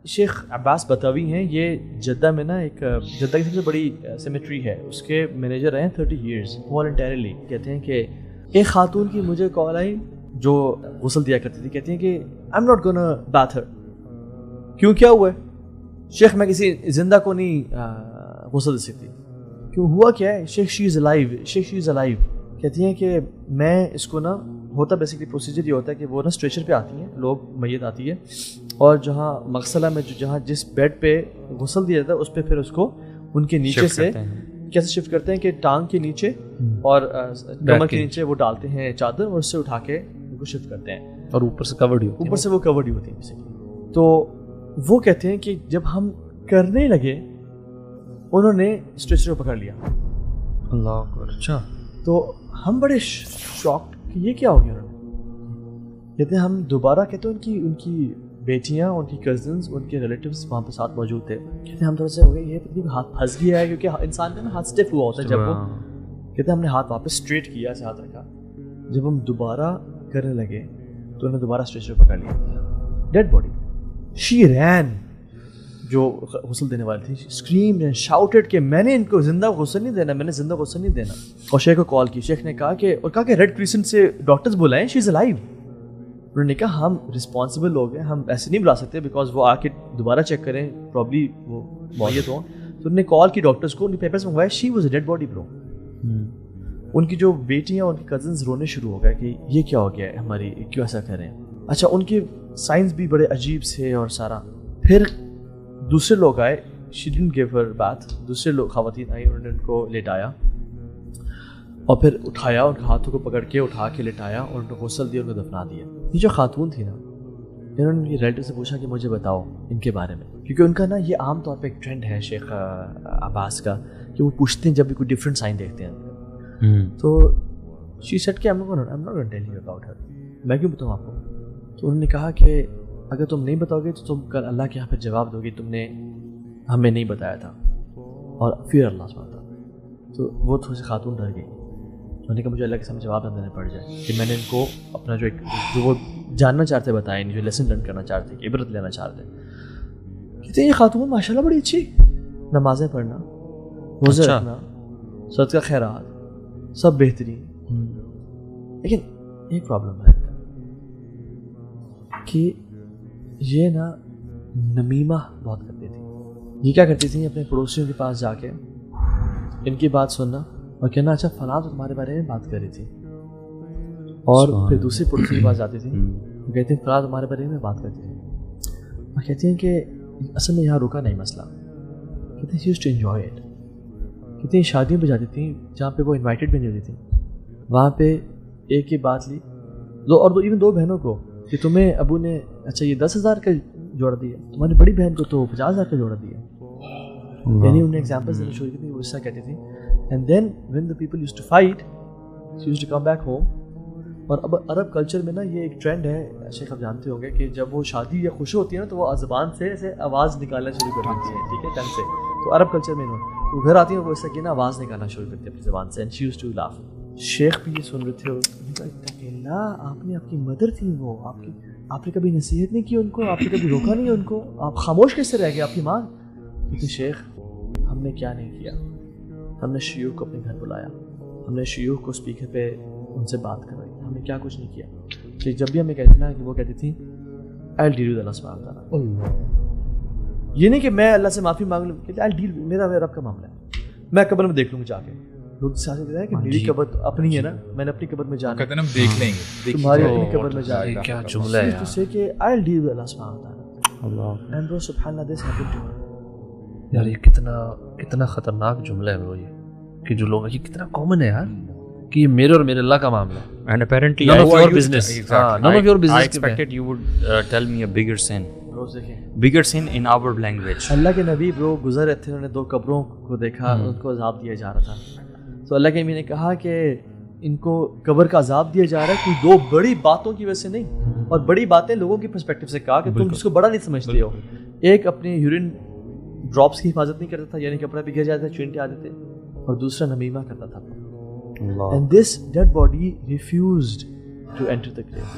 شیخ عباس بتاوی ہیں, یہ جدہ میں نا ایک جدہ کی سب سے بڑی سیمیٹری ہے, اس کے مینیجر ہیں 30 ایئرز والنٹیرلی. کہتے ہیں کہ ایک خاتون کی مجھے کال آئی جو غسل دیا کرتی تھی, کہتی ہیں کہ I am not gonna bath her. کیوں, کیا ہوا ہے شیخ؟ میں کسی زندہ کو نہیں غسل دے سکتی. کیوں, ہوا کیا ہے شیخ؟ شی is alive. Sheikh she is alive. کہتی ہیں کہ میں اس کو نا, ہوتا بیسکلی پروسیجر یہ ہوتا ہے کہ وہ نا اسٹریچر پہ آتی ہیں لوگ, میت آتی ہے, اور جہاں مغسلہ میں جہاں جس بیڈ پہ غسل دیا جاتا ہے اس پہ پھر اس کو ان کے نیچے سے کیسے شفٹ کرتے ہیں کہ ٹانگ کے نیچے اور کمر کے نیچے وہ ڈالتے ہیں چادر, اور اس سے اٹھا کے ان کو شفٹ کرتے ہیں, اور اوپر سے کورڈ ہوتی ہے, اوپر سے وہ کورڈ ہی ہوتی ہے بیسکلی. تو وہ کہتے ہیں کہ جب ہم کرنے لگے انہوں نے اسٹریچر کو پکڑ لیا. اللہ اکبر. اچھا. تو ہم بڑے شاکڈ کہ یہ کیا ہو گیا. کہتے ہیں ہم دوبارہ, کہتے ہیں ان کی بیٹیاں, ان کی کزنز, ان کے ریلیٹیوز وہاں پہ ساتھ موجود تھے. کہتے ہیں ہم تھوڑا سا ہو گئے, یہ پتہ ہاتھ پھنس گیا ہے, کیونکہ انسان کا نا ہاتھ اسٹیف ہوا ہوتا ہے جب وہ. کہتے ہیں ہم نے ہاتھ واپس اسٹریٹ کیا, ایسے ہاتھ رکھا. جب ہم دوبارہ کرنے لگے تو انہوں نے دوبارہ اسٹریچر پکڑ لیا. Dead body. شی رین, جو غسل دینے والی تھی, اسکریمڈ اینڈ شاؤٹڈ کہ میں نے ان کو زندہ غسل نہیں دینا, میں نے زندہ غسل نہیں دینا. اور شیخ کو کال کی. شیخ نے کہا کہ ریڈ کریسنٹ سے ڈاکٹرز بلائیں, شی از الائیو. انہوں نے کہا ہم رسپانسبل لوگ ہیں, ہم ایسے نہیں بلا سکتے بیکاز وہ آ کے دوبارہ چیک کریں, پرابلی وہ معیت ہوں. تو انہوں نے کال کی ڈاکٹرز کو, ان کے پیپرز منگوائے. She was a dead body bro. ان کی جو بیٹیاں, ان کی کزنز رونے شروع ہو گئے کہ یہ کیا ہو گیا ہے ہماری, کیوں ایسا کریں. اچھا, ان کے سائنس بھی بڑے عجیب سے اور سارا. پھر دوسرے لوگ آئے, she didn't give Hare bath. دوسرے لوگ خواتین آئی, انہوں نے ان کو لٹایا اور پھر اٹھایا, ان کے ہاتھوں کو پکڑ کے اٹھا کے لٹایا اور ان کو غسل دیا, ان کو دفنا دیا. یہ جو خاتون تھی نا, انہوں نے ریلیٹیو سے پوچھا کہ مجھے بتاؤ ان کے بارے میں, کیونکہ ان کا نا یہ عام طور پہ ایک ٹرینڈ ہے شیخ عباس کا کہ وہ پوچھتے ہیں جب بھی کوئی ڈفرینٹ سائن دیکھتے ہیں. تو شی سیڈ کہ I'm not gonna tell you about her. میں کیوں بتاؤں آپ کو. تو انہوں نے کہا کہ اگر تم نہیں بتاؤ گے تو تم کل اللہ کے یہاں پہ جواب دو گے تم نے ہمیں نہیں بتایا تھا, اور پھر اللہ سبحانہ تھا. تو وہ تھوڑی سی خاتون ڈر گئی. انہوں نے کہا مجھے اللہ کے سامنے جواب نہ دینا پڑ جائے کہ میں نے ان کو اپنا جو وہ جاننا چاہتے بتایا نہیں, جو لیسن لرن کرنا چاہتے, عبرت لینا چاہتے. کہتے ہیں یہ خاتون ماشاء اللہ بڑی اچھی, نمازیں پڑھنا, روزے رکھنا, صدقہ خیرات, سب بہترین. لیکن ایک پرابلم ہے کہ یہ نا نمیمہ بہت کرتی تھی. یہ کیا کرتی تھی, اپنے پڑوسیوں کے پاس جا کے ان کی بات سننا اور کہنا اچھا فلاں تو تمہارے بارے میں بات کر رہی تھی, اور پھر دوسری پڑوسی کے پاس جاتی تھی, وہ کہتی ہیں فلاں تمہارے بارے میں بات کرتی تھی, اور کہتی ہیں کہ اصل میں یہاں رکا نہیں مسئلہ. کہتے ہیں she used to enjoy it. کہتے ہیں شادیوں پہ جاتی تھیں جہاں پہ وہ انوائٹیڈ بھی نہیں ہوتی تھیں, وہاں پہ ایک ہی بات لی ایون دو بہنوں کو کہ تمہیں ابو نے اچھا یہ 10,000 کا جوڑا دیا, تمہاری بڑی بہن کو تو 50,000 کا جوڑا دیا. یعنی انہیں ایگزامپلس دینا شروع کی تھی, وہ اس طرح کہتی تھی. And then when the people use to fight she use to come back home. اور اب عرب کلچر میں نا یہ ایک ٹرینڈ ہے شیخ, آپ جانتے ہوں گے کہ جب وہ شادی یا خوشی ہوتی ہے نا تو وہ زبان سے ایسے آواز نکالنا شروع کر دیتی ہے, ٹھیک ہے, ٹنگ سے. تو عرب کلچر میں وہ گھر آتی ہیں وہ ایسا کہ نا آواز نکالنا شروع کرتی ہے اپنی زبان سے. And she use to laugh. شیخ بھی یہ سن رہے تھے, اللہ آپ نے, آپ کی مدر تھی وہ, آپ نے کبھی نصیحت نہیں کی ان کو, آپ نے کبھی روکا نہیں ان کو, آپ خاموش کیسے رہ گئے, آپ کی ماں. کیونکہ شیخ ہم نے کیا نہیں کیا, ہم نے شیوخ کو اپنے گھر بلایا, ہم نے شیوخ کو اسپیکر پہ ان سے بات کروائی, ہم نے کیا کچھ نہیں کیا. کہ جب بھی ہمیں کہتے نا کہ وہ کہتی تھی I'll deal with Allah سبحانہ وتعالی. یہ نہیں کہ میں اللہ سے معافی مانگ لوں, کہتے I'll deal, میرا رب کا معاملہ ہے, میں قبر میں دیکھ لوں گا جا کے. لوگ ساتھ کہتے ہیں کہ میری قبر تو اپنی ہے نا, میں نے اپنی قبر میں جانا, کہتے ہیں ہم دیکھ لیں گے, تمہاری اپنی قبر میں جانا. کیا جملہ ہے تو سے کہ I'll deal with Allah سبحانہ وتعالی. اللہ and bro سبحان اللہ this happened to me. یار یہ کتنا خطرناک جملہ ہے برو, یہ کہ جو لوگ یہ کتنا کامن ہے یار کہ یہ میرے اور میرے اللہ کا معاملہ ہے. And apparently none of your business. None of your business. I expected you would tell me a bigger sin. Bigger sin in our language. اللہ کے نبی برو گزر رہے تھے, انہوں نے 2 قبروں کو دیکھا, ان کو عذاب دیا جا رہا تھا. تو اللہ کے نبی نے کہا کہ ان کو قبر کا عذاب دیا جا رہا ہے کوئی 2 بڑی باتوں کی وجہ سے نہیں, اور بڑی باتیں لوگوں کی پرسپیکٹو سے کہا کہ تم جس کو بڑا نہیں سمجھتے ہو. ایک اپنی یورین ڈراپس کی حفاظت نہیں کرتا تھا, یعنی کپڑا بھی گر جاتا تھا, چینٹے آتے تھے, اور دوسرا نمیمہ کرتا تھا. And this dead body refused to enter the grave.